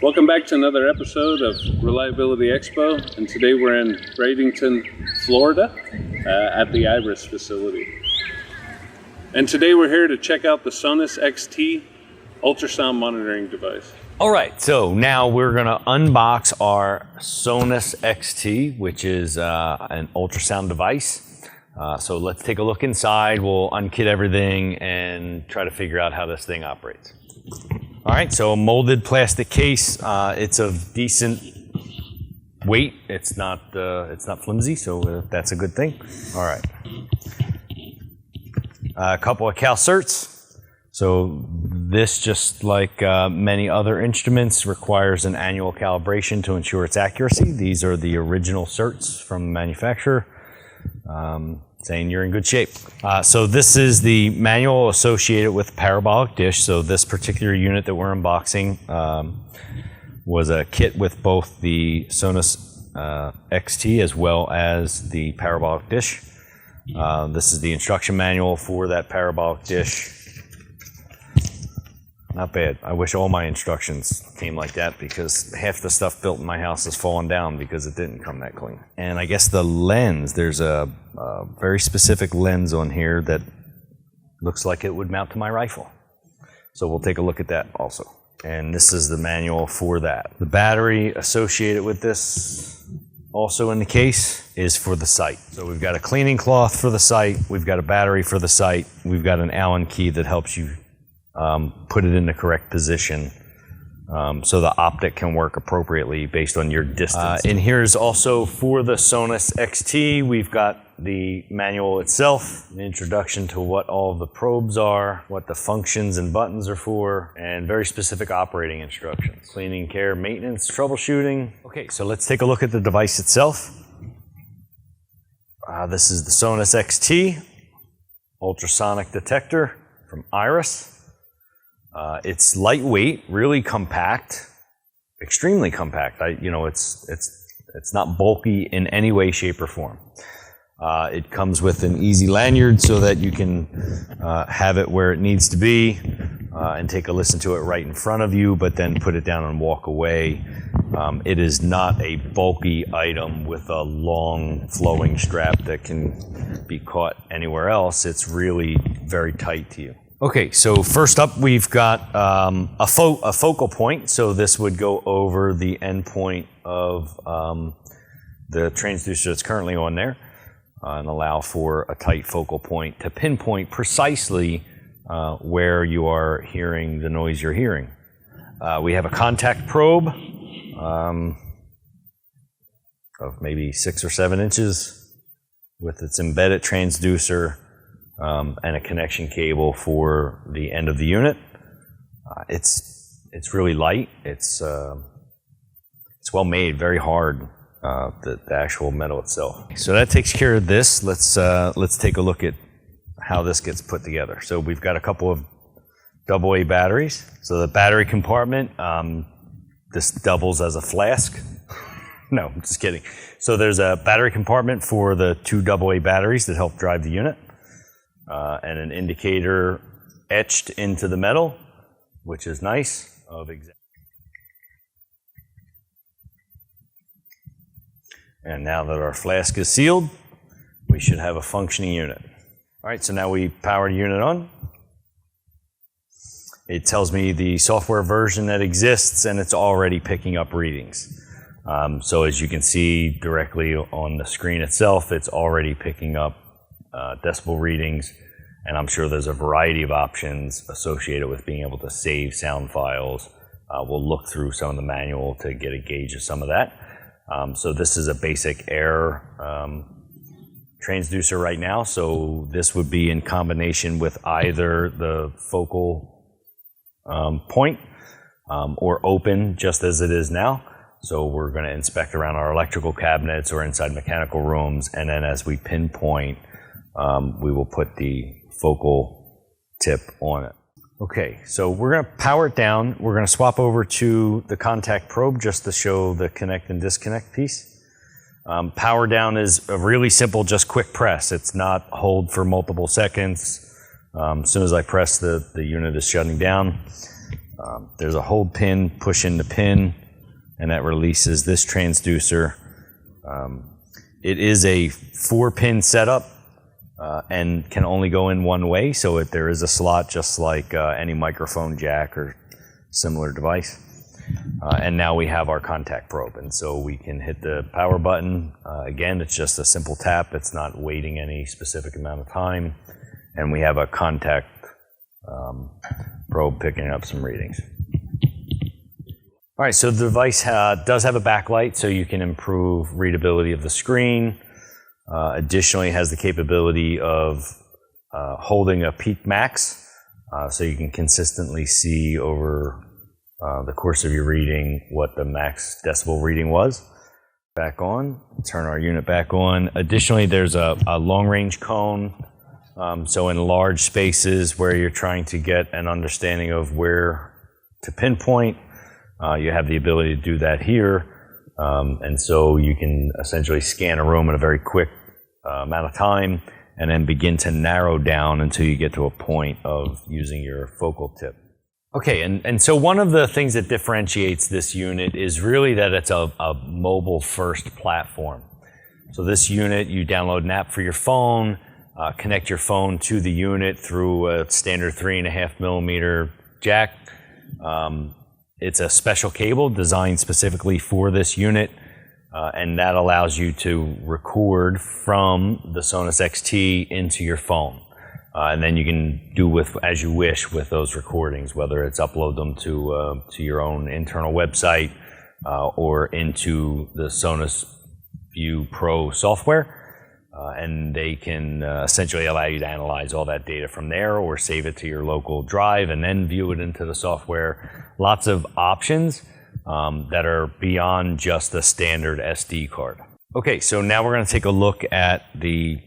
Welcome back to another episode of Reliability Expo, and today we're in Bradenton, Florida at the Iris facility. And today we're here to check out the SonusXT ultrasound monitoring device. All right, so now we're gonna unbox our SonusXT, which is an ultrasound device. So let's take a look inside, we'll unkit everything and try to figure out how this thing operates. All right, so a molded plastic case. It's of decent weight. It's not flimsy, so that's a good thing. All right. A couple of Certs. So this, just like many other instruments, requires an annual calibration to ensure its accuracy. These are the original Certs from the manufacturer, saying you're in good shape. So this is the manual associated with Parabolic Dish. So this particular unit that we're unboxing was a kit with both the SonusXT as well as the Parabolic Dish. This is the instruction manual for that Parabolic Dish. Not bad. I wish all my instructions came like that, because half the stuff built in my house has fallen down because it didn't come that clean. And I guess the lens, there's a very specific lens on here that looks like it would mount to my rifle. So we'll take a look at that also. And this is the manual for that. The battery associated with this, also in the case, is for the sight. So we've got a cleaning cloth for the sight, we've got a battery for the sight, we've got an Allen key that helps you put it in the correct position so the optic can work appropriately based on your distance. And here's also for the SonusXT, we've got the manual itself, an introduction to what all of the probes are, what the functions and buttons are for, and very specific operating instructions. Cleaning, care, maintenance, troubleshooting. Okay, so let's take a look at the device itself. This is the SonusXT ultrasonic detector from Iris. It's lightweight, really compact, extremely compact. It's not bulky in any way, shape, or form. It comes with an easy lanyard so that you can have it where it needs to be and take a listen to it right in front of you, but then put it down and walk away. It is not a bulky item with a long flowing strap that can be caught anywhere else. It's really very tight to you. Okay, so first up we've got a focal point. So this would go over the endpoint of the transducer that's currently on there and allow for a tight focal point to pinpoint precisely where you are hearing the noise you're hearing. We have a contact probe of maybe 6 or 7 inches with its embedded transducer and a connection cable for the end of the unit. It's really light. It's well made, very hard, the actual metal itself. So that takes care of this. Let's take a look at how this gets put together. So we've got a couple of AA batteries. So the battery compartment, this doubles as a flask. No, I'm just kidding. So there's a battery compartment for the 2 AA batteries that help drive the unit. And an indicator etched into the metal, which is nice. And now that our flask is sealed, we should have a functioning unit. All right, so now we power the unit on. It tells me the software version that exists, and it's already picking up readings. So as you can see directly on the screen itself, it's already picking up decibel readings, and I'm sure there's a variety of options associated with being able to save sound files. We'll look through some of the manual to get a gauge of some of that. So this is a basic air transducer right now, so this would be in combination with either the focal point or open, just as it is now. So we're going to inspect around our electrical cabinets or inside mechanical rooms, and then as we pinpoint, we will put the focal tip on it. Okay, so we're going to power it down. We're going to swap over to the contact probe just to show the connect and disconnect piece. Power down is a really simple, just quick press. It's not hold for multiple seconds. As soon as I press, the unit is shutting down. There's a hold pin, push in the pin, and that releases this transducer. It is a 4-pin setup and can only go in one way, so there is a slot just like any microphone jack or similar device. And now we have our contact probe, and so we can hit the power button. Again, it's just a simple tap. It's not waiting any specific amount of time. And we have a contact probe picking up some readings. All right, so the device does have a backlight, so you can improve readability of the screen. Additionally, it has the capability of holding a peak max, so you can consistently see over the course of your reading what the max decibel reading was. Back on, turn our unit back on. Additionally, there's a long-range cone, so in large spaces where you're trying to get an understanding of where to pinpoint, you have the ability to do that here, and so you can essentially scan a room in a very quick amount of time and then begin to narrow down until you get to a point of using your focal tip. Okay, and so one of the things that differentiates this unit is really that it's a mobile-first platform. So this unit, you download an app for your phone, connect your phone to the unit through a standard 3.5 millimeter jack. It's a special cable designed specifically for this unit, and that allows you to record from the SonusXT into your phone. And then you can do with as you wish with those recordings, whether it's upload them to your own internal website or into the Sonus View Pro software. And they can essentially allow you to analyze all that data from there or save it to your local drive and then view it into the software. Lots of options that are beyond just the standard SD card. Okay, so now we're going to take a look at the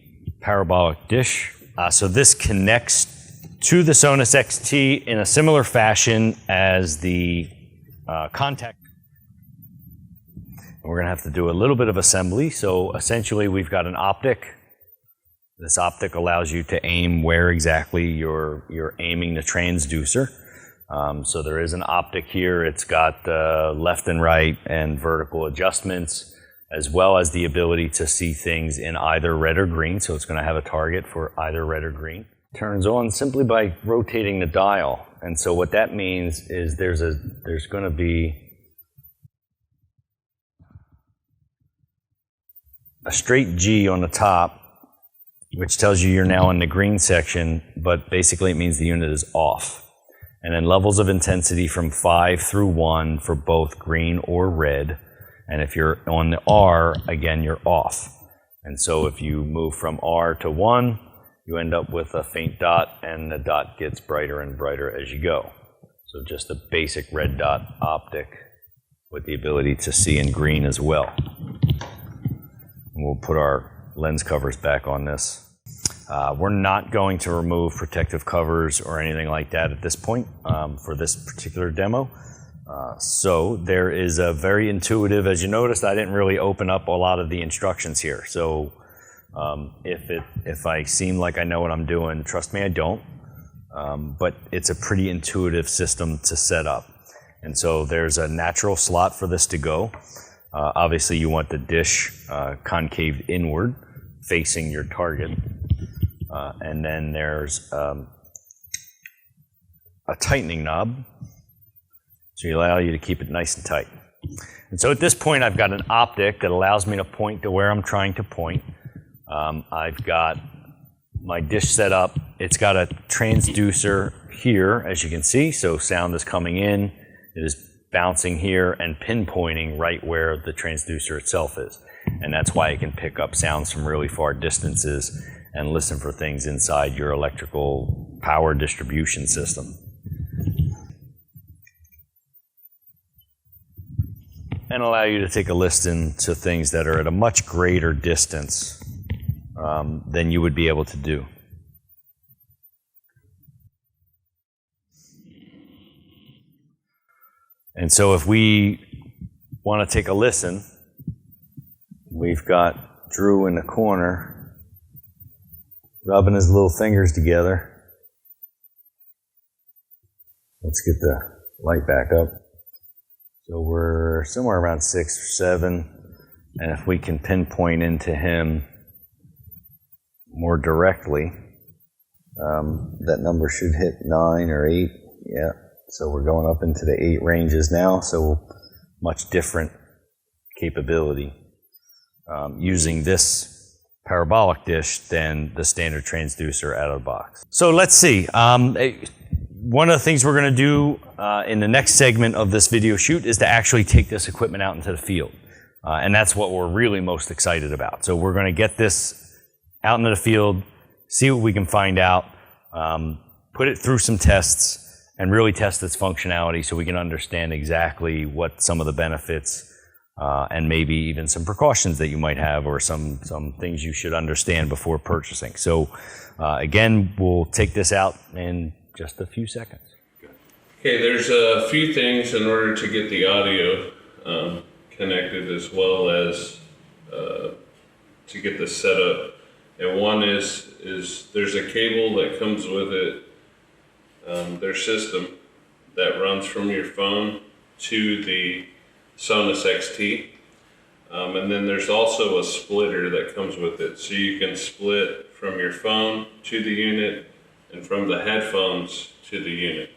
Parabolic Dish. So this connects to the SonusXT in a similar fashion as the contact. We're going to have to do a little bit of assembly. So essentially we've got an optic. This optic allows you to aim where exactly you're aiming the transducer. So there is an optic here. It's got left and right and vertical adjustments, as well as the ability to see things in either red or green. So it's going to have a target for either red or green. Turns on simply by rotating the dial. And so what that means is there's going to be a straight G on the top, which tells you you're now in the green section, but basically it means the unit is off. And then levels of intensity from 5 through 1 for both green or red. And if you're on the R, again, you're off. And so if you move from R to 1, you end up with a faint dot, and the dot gets brighter and brighter as you go. So just a basic red dot optic with the ability to see in green as well. And we'll put our lens covers back on this. We're not going to remove protective covers or anything like that at this point for this particular demo. So there is a very intuitive, as you noticed, I didn't really open up a lot of the instructions here. So if I seem like I know what I'm doing, trust me, I don't. But it's a pretty intuitive system to set up. And so there's a natural slot for this to go. Obviously, you want the dish concave inward, facing your target. And then there's a tightening knob, so you allow you to keep it nice and tight. And so at this point, I've got an optic that allows me to point to where I'm trying to point. I've got my dish set up. It's got a transducer here, as you can see, so sound is coming in. It is bouncing here and pinpointing right where the transducer itself is. And that's why it can pick up sounds from really far distances and listen for things inside your electrical power distribution system. And allow you to take a listen to things that are at a much greater distance than you would be able to do. And so if we want to take a listen, we've got Drew in the corner rubbing his little fingers together. Let's get the light back up. So we're somewhere around 6 or 7, and if we can pinpoint into him more directly, that number should hit 9 or 8. Yeah, so we're going up into the 8 ranges now, so much different capability using this parabolic dish than the standard transducer out of the box. So let's see. One of the things we're going to do in the next segment of this video shoot is to actually take this equipment out into the field. And that's what we're really most excited about. So we're going to get this out into the field, see what we can find out, put it through some tests, and really test its functionality so we can understand exactly what some of the benefits and maybe even some precautions that you might have, or some things you should understand before purchasing. So again, we'll take this out in just a few seconds. Okay, there's a few things in order to get the audio connected, as well as to get this set up. And one is there's a cable that comes with it, their system, that runs from your phone to the SonusXT. And then there's also a splitter that comes with it, so you can split from your phone to the unit and from the headphones to the unit.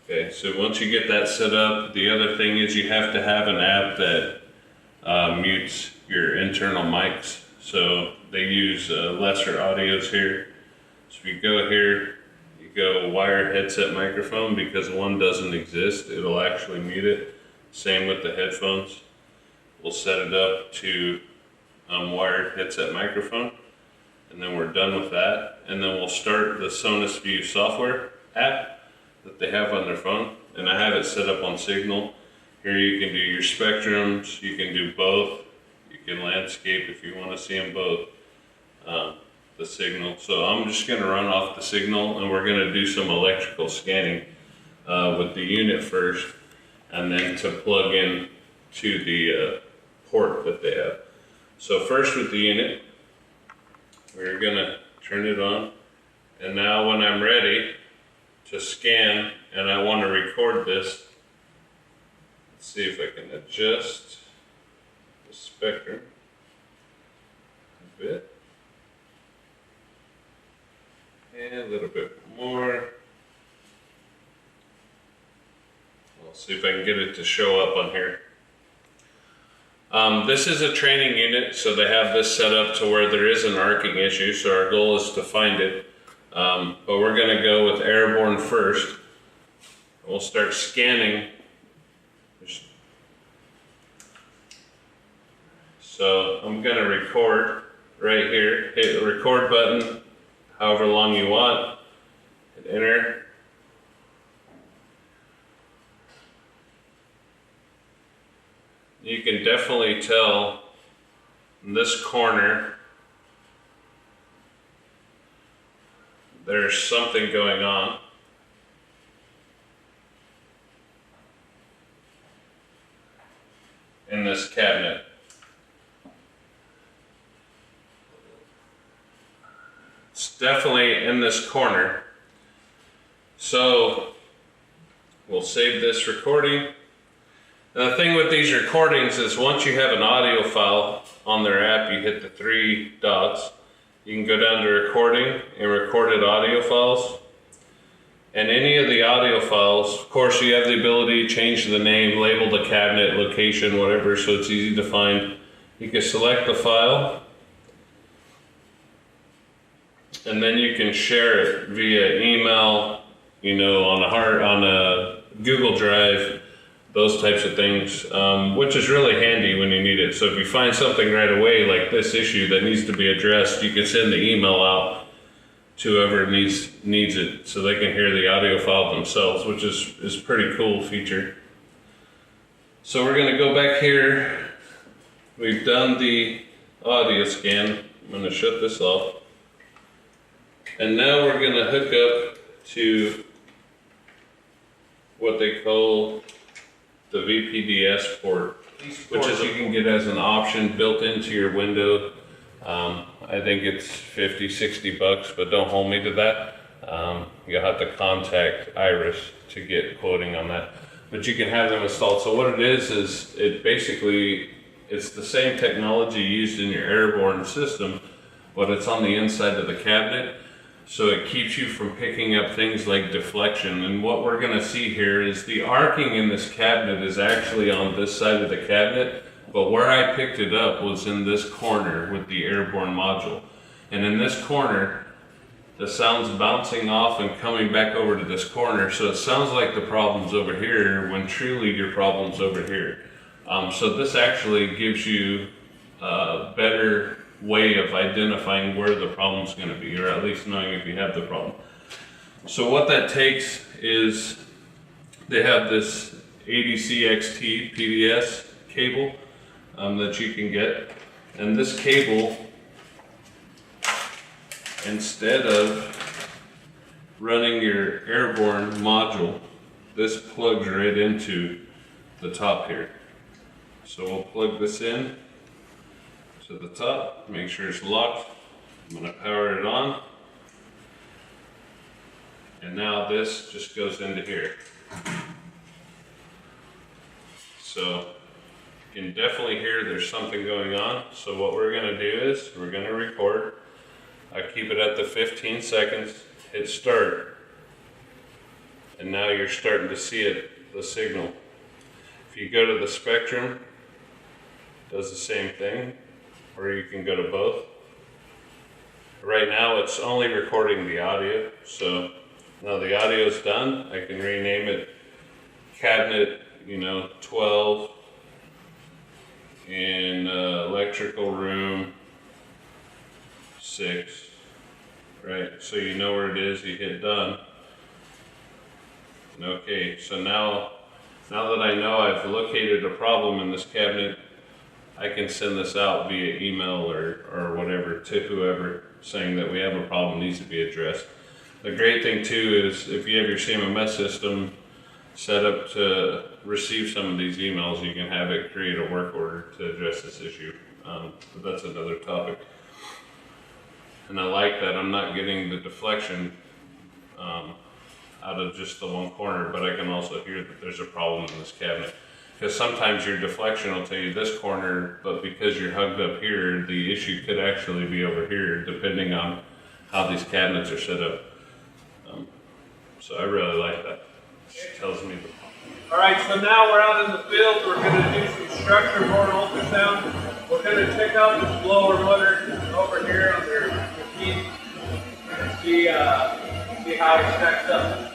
Okay, so once you get that set up, the other thing is you have to have an app that mutes your internal mics. So they use lesser audios here. So if you go here, you go wired headset microphone, because one doesn't exist, it'll actually mute it. Same with the headphones. We'll set it up to wired headset microphone, and then we're done with that. And then we'll start the Sonus View software app that they have on their phone, and I have it set up on Signal. Here you can do your spectrums, you can do both, you can landscape if you want to see them both, the Signal. So I'm just going to run off the Signal, and we're going to do some electrical scanning with the unit first, and then to plug in to the port that they have. So first with the unit, we're going to turn it on, and now when I'm ready to scan and I want to record this, let's see if I can adjust the spectrum a bit, and a little bit more. I'll see if I can get it to show up on here. This is a training unit, so they have this set up to where there is an arcing issue, so our goal is to find it. But we're going to go with airborne first. We'll start scanning. So I'm going to record right here. Hit the record button however long you want. Hit enter. You can definitely tell in this corner there's something going on. In this cabinet. It's definitely in this corner. So we'll save this recording. And the thing with these recordings is once you have an audio file on their app, you hit the 3 dots. You can go down to recording and recorded audio files. And any of the audio files, of course, you have the ability to change the name, label the cabinet, location, whatever, so it's easy to find. You can select the file, and then you can share it via email, you know, on a Google Drive, those types of things, which is really handy when you need it. So if you find something right away, like this issue that needs to be addressed, you can send the email out to whoever needs it, so they can hear the audio file themselves, which is pretty cool feature. So we're going to go back here. We've done the audio scan. I'm going to shut this off. And now we're going to hook up to what they call the VPDS port, which is you can get as an option built into your window. I think it's $50, $60, but don't hold me to that. You'll have to contact Iris to get quoting on that. But you can have them installed. So what it is it basically, it's the same technology used in your airborne system, but it's on the inside of the cabinet. So it keeps you from picking up things like deflection. And what we're gonna see here is the arcing in this cabinet is actually on this side of the cabinet, but where I picked it up was in this corner with the airborne module. And in this corner, the sound's bouncing off and coming back over to this corner. So it sounds like the problem's over here when truly your problem's over here. So this actually gives you a better way of identifying where the problem's going to be, or at least knowing if you have the problem. So what that takes is they have this ADC-XT PDS cable that you can get, and this cable, instead of running your airborne module, this plugs right into the top here. So we'll plug this in to the top, make sure it's locked. I'm going to power it on. And now this just goes into here. So you can definitely hear there's something going on. So what we're going to do is we're going to record. I keep it at the 15 seconds, hit start. And now you're starting to see it, the signal. If you go to the spectrum, it does the same thing. Or you can go to both. Right now it's only recording the audio, so now the audio is done. I can rename it cabinet, 12 in electrical room 6, right? So you know where it is, you hit done. Okay, so now that I know I've located a problem in this cabinet, I can send this out via email or whatever to whoever saying that we have a problem needs to be addressed. The great thing too is if you have your CMMS system set up to receive some of these emails, you can have it create a work order to address this issue. But that's another topic. And I like that I'm not getting the deflection out of just the one corner, but I can also hear that there's a problem in this cabinet. Because sometimes your deflection will tell you this corner, but because you're hugged up here, the issue could actually be over here, depending on how these cabinets are set up. So I really like that. It tells me the problem. All right, so now we're out in the field. We're going to do some structure-borne ultrasound. We're going to check out this blower motor over here on their machine and see how it stacks up.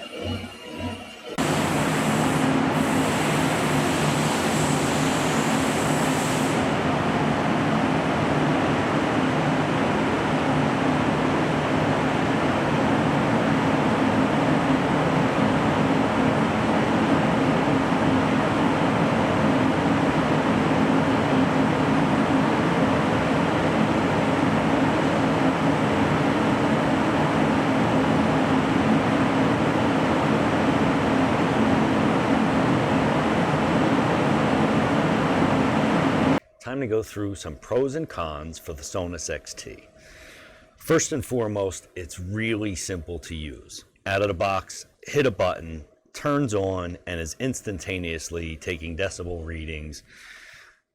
Time to go through some pros and cons for the SonusXT. First and foremost, it's really simple to use. Out of the box, hit a button, turns on, and is instantaneously taking decibel readings.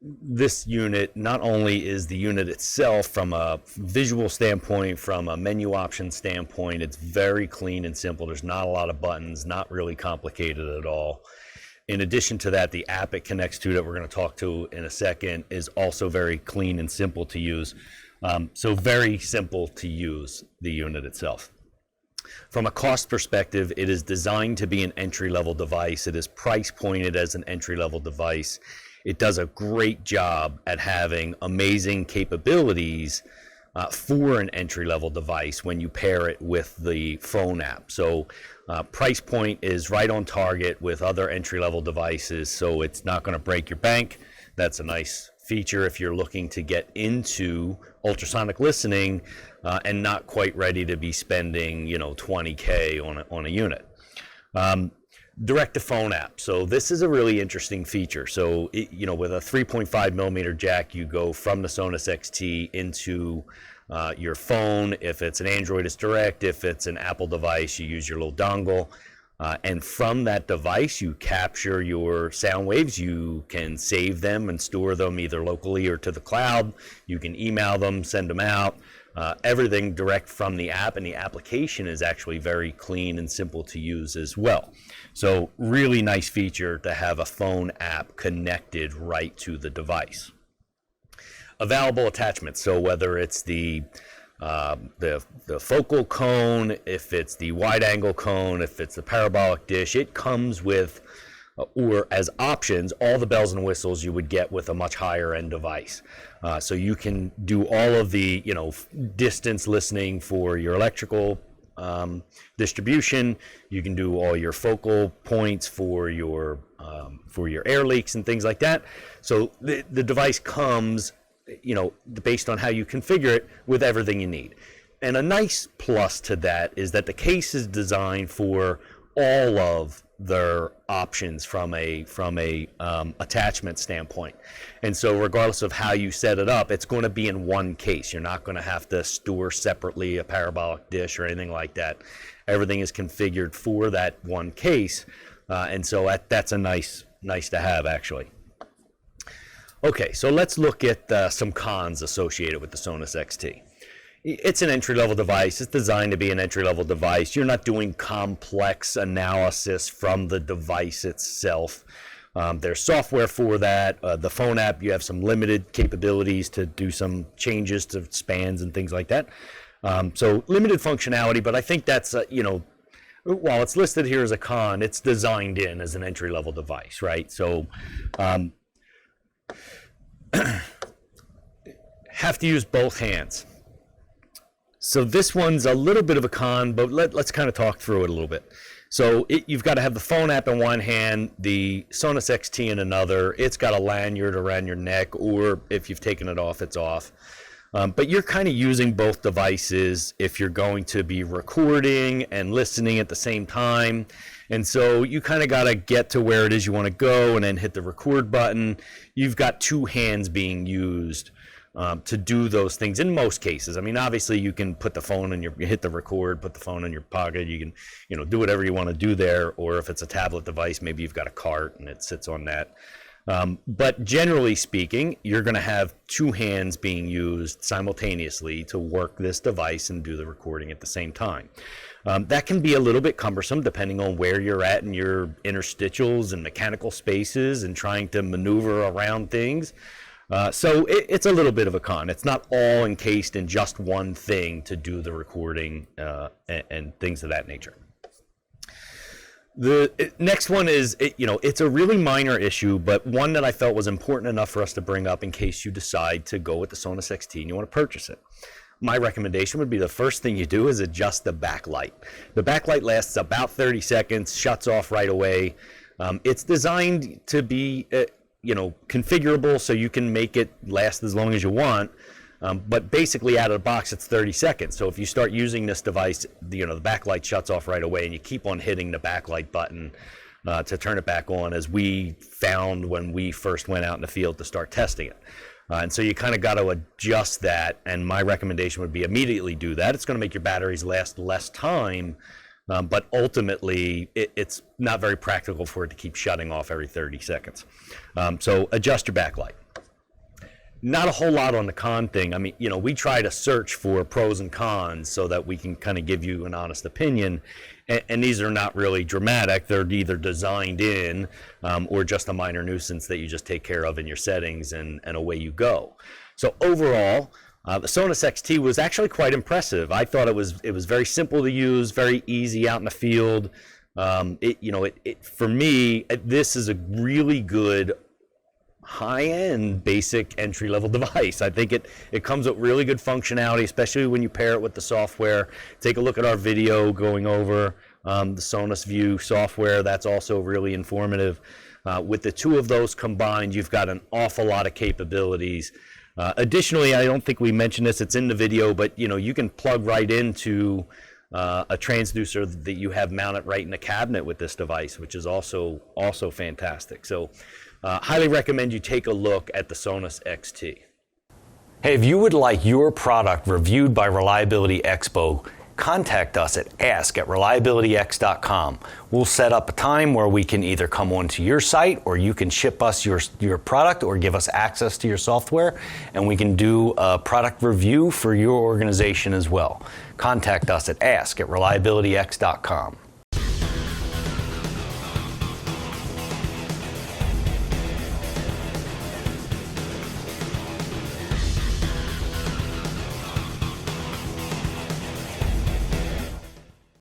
This unit not only is the unit itself from a visual standpoint, from a menu option standpoint, it's very clean and simple. There's not a lot of buttons, not really complicated at all. In addition to that, the app it connects to that we're going to talk to in a second is also very clean and simple to use. So very simple to use, the unit itself. From a cost perspective, it is designed to be an entry-level device. It is price pointed as an entry-level device. It does a great job at having amazing capabilities for an entry-level device when you pair it with the phone app. So price point is right on target with other entry-level devices, so it's not going to break your bank. That's a nice feature if you're looking to get into ultrasonic listening and not quite ready to be spending, $20K on a unit. Direct to phone app. So this is a really interesting feature. So with a 3.5 millimeter jack, you go from the SonusXT into your phone. If it's an Android, it's direct. If it's an Apple device, you use your little dongle. And from that device, you capture your sound waves. You can save them and store them either locally or to the cloud. You can email them, send them out. Everything direct from the app, and the application is actually very clean and simple to use as well. So really nice feature to have a phone app connected right to the device. Available attachments, so whether it's the focal cone, if it's the wide angle cone, if it's the parabolic dish, it comes with, or as options, all the bells and whistles you would get with a much higher end device. So you can do all of the, distance listening for your electrical distribution. You can do all your focal points for your air leaks and things like that. So the device comes, based on how you configure it, with everything you need. And a nice plus to that is that the case is designed for all of their options from a attachment standpoint. And so regardless of how you set it up, it's going to be in one case. You're not going to have to store separately a parabolic dish or anything like that. Everything is configured for that one case. And so that's a nice to have, actually. Okay, so let's look at some cons associated with the SonusXT. It's an entry-level device. It's designed to be an entry-level device. You're not doing complex analysis from the device itself. There's software for that. The phone app, you have some limited capabilities to do some changes to spans and things like that. So limited functionality, but I think that's, while it's listed here as a con, it's designed in as an entry-level device, right? So have to use both hands. So this one's a little bit of a con, but let's kind of talk through it a little bit. So you've got to have the phone app in one hand, the SonusXT in another. It's got a lanyard around your neck, or if you've taken it off, it's off. But you're kind of using both devices if you're going to be recording and listening at the same time. And so you kind of got to get to where it is you want to go and then hit the record button. You've got two hands being used to do those things in most cases. I mean, obviously you can put the phone in you hit the record, put the phone in your pocket. You can, do whatever you want to do there. Or if it's a tablet device, maybe you've got a cart and it sits on that. But generally speaking, you're going to have two hands being used simultaneously to work this device and do the recording at the same time. That can be a little bit cumbersome depending on where you're at in your interstitials and mechanical spaces and trying to maneuver around things. So it's a little bit of a con. It's not all encased in just one thing to do the recording and things of that nature. The next one is, it's a really minor issue, but one that I felt was important enough for us to bring up in case you decide to go with the SonusXT and you want to purchase it. My recommendation would be the first thing you do is adjust the backlight. The backlight lasts about 30 seconds, shuts off right away. It's designed to be configurable so you can make it last as long as you want. But basically out of the box, it's 30 seconds. So if you start using this device, the backlight shuts off right away and you keep on hitting the backlight button to turn it back on, as we found when we first went out in the field to start testing it. And so you kind of got to adjust that. And my recommendation would be immediately do that. It's going to make your batteries last less time. But ultimately, it's not very practical for it to keep shutting off every 30 seconds. So adjust your backlight. Not a whole lot on the con thing. I mean, we try to search for pros and cons so that we can kind of give you an honest opinion. And these are not really dramatic. They're either designed in or just a minor nuisance that you just take care of in your settings and away you go. So overall, the SonusXT was actually quite impressive. I thought it was very simple to use, very easy out in the field. For me, this is a really good high-end basic entry-level device. I think it comes with really good functionality, especially when you pair it with the software. Take a look at our video going over the Sonus View software. That's also really informative. With the two of those combined, you've got an awful lot of capabilities. Additionally, I don't think we mentioned this, it's in the video, but you can plug right into a transducer that you have mounted right in the cabinet with this device, which is also fantastic. So highly recommend you take a look at the SonusXT. Hey, if you would like your product reviewed by Reliability Expo, contact us at ask@reliabilityx.com. We'll set up a time where we can either come onto your site, or you can ship us your product or give us access to your software, and we can do a product review for your organization as well. Contact us at ask@reliabilityx.com.